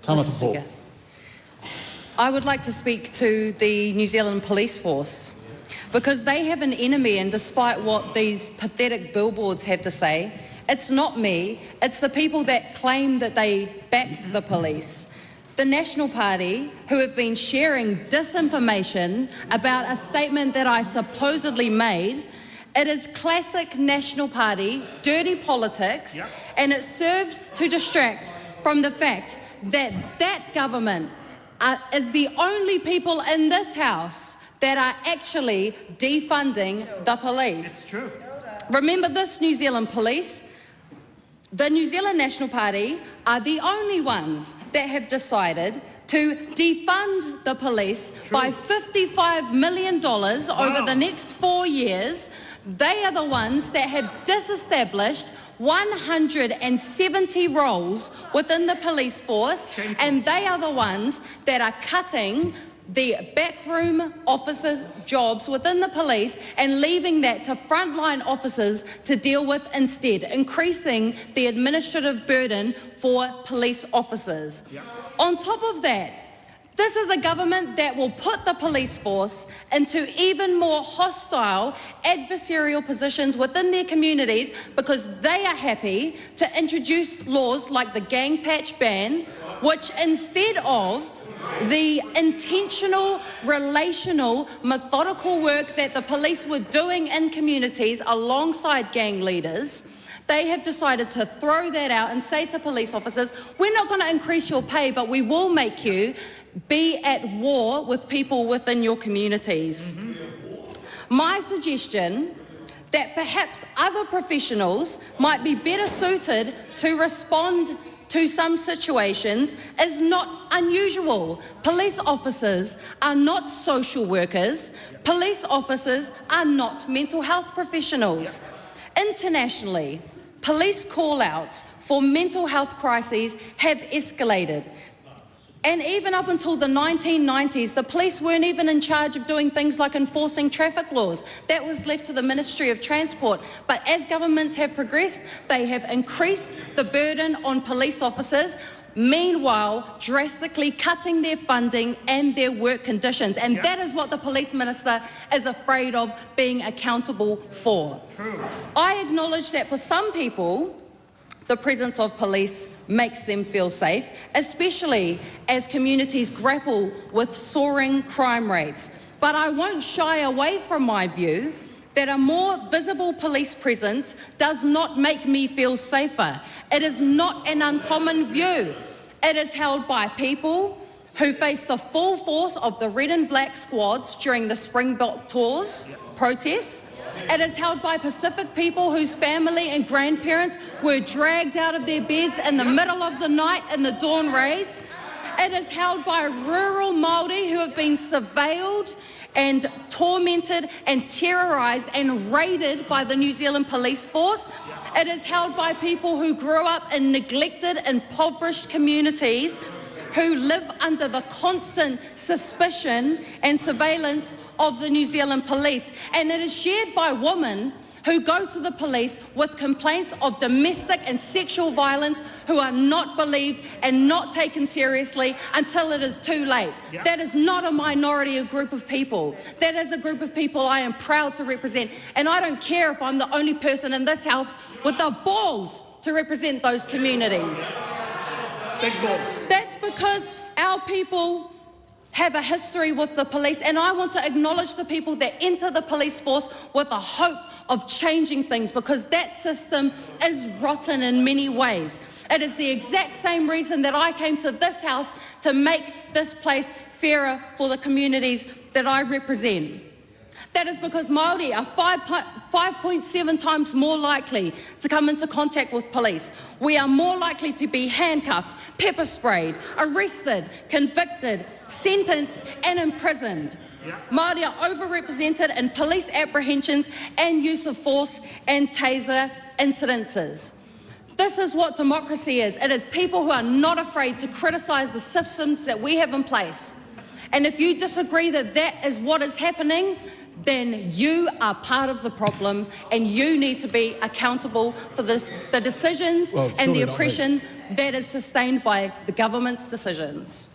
Tamatha Paul. Speaker. I would like to speak to the New Zealand Police Force, because they have an enemy, and despite what these pathetic billboards have to say, it's not me, it's the people that claim that they back the police. The National Party, who have been sharing disinformation about a statement that I supposedly made. It is classic National Party, dirty politics, and it serves to distract from the fact that that government is the only people in this House that are actually defunding the police. It's true. Remember this, New Zealand Police. The New Zealand National Party are the only ones that have decided to defund the police by $55 million over the next 4 years. They are the ones that have disestablished 170 roles within the police force, and they are the ones that are cutting the backroom officers' jobs within the police and leaving that to frontline officers to deal with instead, increasing the administrative burden for police officers. On top of that, this is a government that will put the police force into even more hostile, adversarial positions within their communities because they are happy to introduce laws like the gang patch ban, which instead of the intentional, relational, methodical work that the police were doing in communities alongside gang leaders, they have decided to throw that out and say to police officers, we're not going to increase your pay, but we will make you be at war with people within your communities. My suggestion that perhaps other professionals might be better suited to respond to some situations is not unusual. Police officers are not social workers. Police officers are not mental health professionals. Internationally, police call-outs for mental health crises have escalated. And even up until the 1990s, the police weren't even in charge of doing things like enforcing traffic laws. That was left to the Ministry of Transport. But as governments have progressed, they have increased the burden on police officers, meanwhile drastically cutting their funding and their work conditions. And that is what the police minister is afraid of being accountable for. I acknowledge that for some people, the presence of police makes them feel safe, especially as communities grapple with soaring crime rates. But I won't shy away from my view that a more visible police presence does not make me feel safer. It is not an uncommon view. It is held by people who face the full force of the red and black squads during the Springbok Tours protests. It is held by Pacific people whose family and grandparents were dragged out of their beds in the middle of the night in the dawn raids. It is held by rural Māori who have been surveilled and tormented and terrorised and raided by the New Zealand Police Force. It is held by people who grew up in neglected, impoverished communities who live under the constant suspicion and surveillance of the New Zealand Police. And it is shared by women who go to the police with complaints of domestic and sexual violence who are not believed and not taken seriously until it is too late. That is not a minority, a group of people. That is a group of people I am proud to represent. And I don't care if I'm the only person in this House with the balls to represent those communities. Big balls. That's because our people have a history with the police, and I want to acknowledge the people that enter the police force with a hope of changing things, because that system is rotten in many ways. It is the exact same reason that I came to this House to make this place fairer for the communities that I represent. That is because Māori are 5.7 times more likely to come into contact with police. We are more likely to be handcuffed, pepper sprayed, arrested, convicted, sentenced and imprisoned. Māori are overrepresented in police apprehensions and use of force and taser incidences. This is what democracy is. It is people who are not afraid to criticise the systems that we have in place. And if you disagree that that is what is happening, then you are part of the problem and you need to be accountable for the decisions and the oppression that is sustained by the government's decisions.